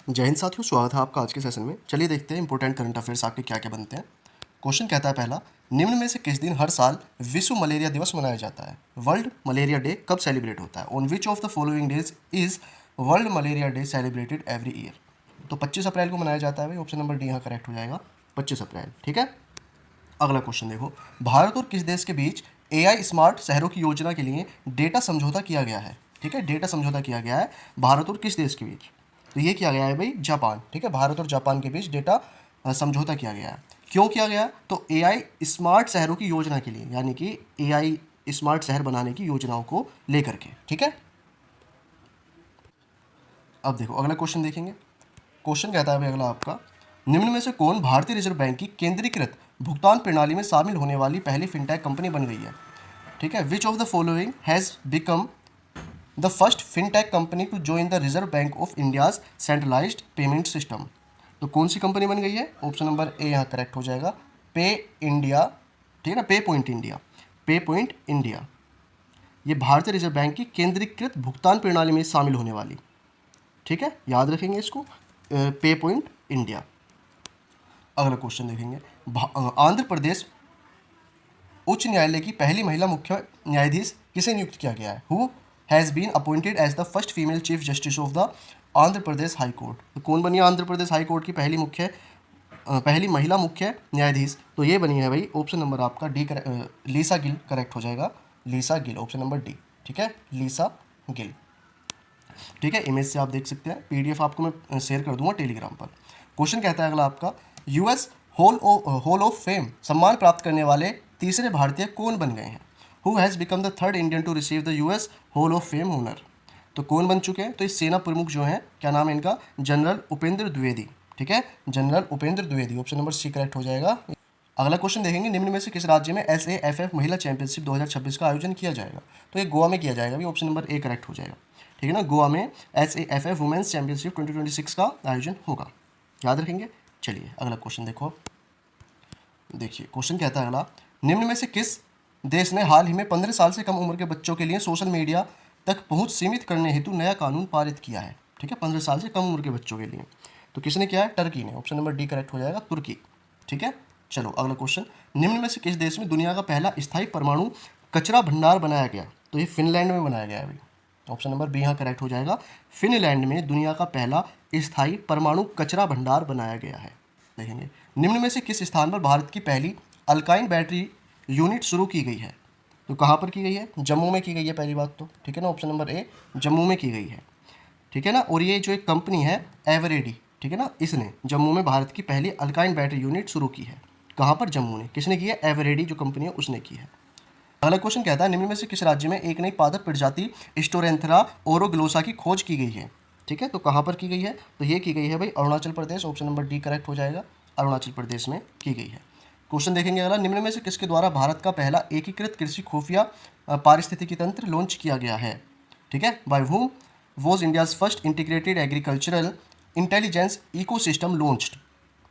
जय हिंद साथियों, स्वागत है आपका आज के सेशन में। चलिए देखते हैं इंपॉर्टेंट करंट अफेयर्स आपके क्या क्या बनते हैं। क्वेश्चन कहता है पहला, निम्न में से किस दिन हर साल विश्व मलेरिया दिवस मनाया जाता है? वर्ल्ड मलेरिया डे कब सेलिब्रेट होता है? On which of the following days is world malaria day celebrated every year? तो 25 अप्रैल को मनाया जाता है भाई। ऑप्शन नंबर डी यहाँ करेक्ट हो जाएगा, 25 अप्रैल। ठीक है, अगला क्वेश्चन देखो, भारत और किस देश के बीच एआई स्मार्ट शहरों की योजना के लिए डेटा समझौता किया गया है? ठीक है, डेटा समझौता किया गया है भारत और किस देश के बीच? तो ये किया गया है भाई जापान। ठीक है, भारत और जापान के बीच डेटा समझौता किया गया है। क्यों किया गया? तो एआई स्मार्ट शहरों की योजना के लिए, यानी कि एआई स्मार्ट शहर बनाने की योजनाओं को लेकर के। ठीक है, अब देखो अगला क्वेश्चन देखेंगे। क्वेश्चन कहता है भाई अगला आपका, निम्न में से कौन भारतीय रिजर्व बैंक की केंद्रीकृत भुगतान प्रणाली में शामिल होने वाली पहली फिनटेक कंपनी बन गई है? ठीक है, which of the following has become the first fintech company to join the reserve bank of India's centralised payment system? तो कौन सी कंपनी बन गई है? ऑप्शन नंबर ए यहाँ करेक्ट हो जाएगा, पे इंडिया। ठीक है ना, पे पॉइंट इंडिया। पे पॉइंट इंडिया ये भारतीय रिजर्व बैंक की केंद्रीकृत भुगतान प्रणाली में शामिल होने वाली। ठीक है, याद रखेंगे इसको, पे पॉइंट इंडिया। अगला क्वेश्चन देखेंगे, आंध्र प्रदेश उच्च न्यायालय की पहली महिला मुख्य न्यायाधीश किसे नियुक्त किया गया है? Who has been appointed as the first female chief justice of the Andhra Pradesh high court? तो कौन बनी आंध्र प्रदेश हाई कोर्ट की पहली महिला मुख्य न्यायाधीश? तो ये बनी है भाई ऑप्शन नंबर आपका डी, लीसा गिल करेक्ट हो जाएगा, लीसा गिल, ऑप्शन नंबर डी। ठीक है, लीसा गिल। ठीक है, इमेज से आप देख सकते हैं, पीडीएफ आपको मैं शेयर कर दूंगा टेलीग्राम पर। क्वेश्चन कहता है अगला आपका, यूएस हॉल ऑफ फेम सम्मान प्राप्त करने वाले तीसरे भारतीय कौन बन गए हैं? Who has become the third Indian to receive the US hall of fame honour? तो कौन बन चुके हैं? तो इस सेना प्रमुख जो हैं, क्या नाम है इनका? जनरल उपेंद्र द्विवेदी। ठीक है, general Upendra Dwivedi, option number C correct हो जाएगा। अगला क्वेश्चन देखेंगे, निम्न में से किस राज्य में SAFF महिला चैंपियनशिप 2026 का आयोजन किया जाएगा? तो ये गोवा में किया जाएगा भी, ऑप्शन नंबर ए करेक्ट हो जाएगा। ठीक है ना, गोवा में SAFF वुमेंस चैंपियनशिप 2026 का आयोजन होगा, याद रखेंगे। चलिए अगला क्वेश्चन देखो। देखिए क्वेश्चन कहता है अगला, निम्न में से किस देश ने हाल ही में 15 साल से कम उम्र के बच्चों के लिए सोशल मीडिया तक पहुंच सीमित करने हेतु नया कानून पारित किया है? ठीक है, 15 साल से कम उम्र के बच्चों के लिए। तो किसने किया है? टर्की ने, ऑप्शन नंबर डी करेक्ट हो जाएगा, तुर्की। ठीक है, चलो अगला क्वेश्चन, निम्न में से किस देश में दुनिया का पहला स्थायी परमाणु कचरा भंडार बनाया गया? तो ये फिनलैंड में बनाया गया है भाई, ऑप्शन नंबर बी यहाँ करेक्ट हो जाएगा। फिनलैंड में दुनिया का पहला स्थायी परमाणु कचरा भंडार बनाया गया है। देखेंगे, निम्न में से किस स्थान पर भारत की पहली अल्काइन बैटरी यूनिट शुरू की गई है? तो कहाँ पर की गई है? जम्मू में की गई है पहली बात तो। ठीक है ना, ऑप्शन नंबर ए जम्मू में की गई है। ठीक है ना, और ये जो एक कंपनी है एवरेडी, ठीक है ना, इसने जम्मू में भारत की पहली अल्काइन बैटरी यूनिट शुरू की है। कहाँ पर? जम्मू ने। किसने की है? एवरेडी जो कंपनी है उसने की है। अगला क्वेश्चन कहता है, निम्न में से किस राज्य में एक नई पादप प्रजाति स्टोरेंथेरा ओरोग्लोसा की खोज की गई है? ठीक है, तो कहाँ पर की गई है? तो ये की गई है भाई Arunachal Pradesh, option number D correct हो जाएगा, अरुणाचल प्रदेश में की गई है। क्वेश्चन देखेंगे अगला, निम्न में से किसके द्वारा भारत का पहला एकीकृत कृषि खुफिया पारिस्थितिकी तंत्र लॉन्च किया गया है? ठीक है, bye whom was India's first integrated agricultural intelligence ecosystem launched?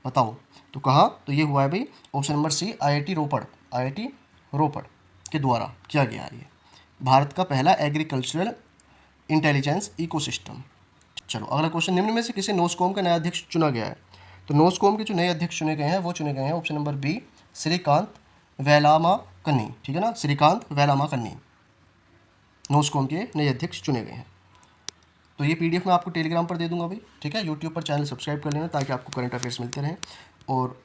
बताओ, तो कहाँ? तो ये हुआ है भाई ऑप्शन नंबर सी, IIT रोपड़, IIT रोपड़ के द्वारा किया गया है ये भारत का पहला एग्रीकल्चरल इंटेलिजेंस इकोसिस्टम। चलो अगला क्वेश्चन, निम्न में से किसे नोस्कॉम का नया अध्यक्ष चुना गया है? तो नोस्कॉम के जो नए अध्यक्ष चुने गए हैं वो चुने गए हैं ऑप्शन नंबर बी, श्रीकांत वेलामाकन्नी। ठीक है ना, श्रीकांत वेलामाकन्नी नोस्कॉम के नए अध्यक्ष चुने गए हैं। तो ये PDF मैं आपको टेलीग्राम पर दे दूंगा भाई। ठीक है, यूट्यूब पर चैनल सब्सक्राइब कर लेना ताकि आपको करंट अफेयर्स मिलते रहें, और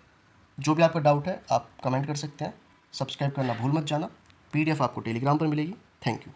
जो भी आपका डाउट है आप कमेंट कर सकते हैं। सब्सक्राइब करना भूल मत जाना। PDF आपको टेलीग्राम पर मिलेगी। Thank you.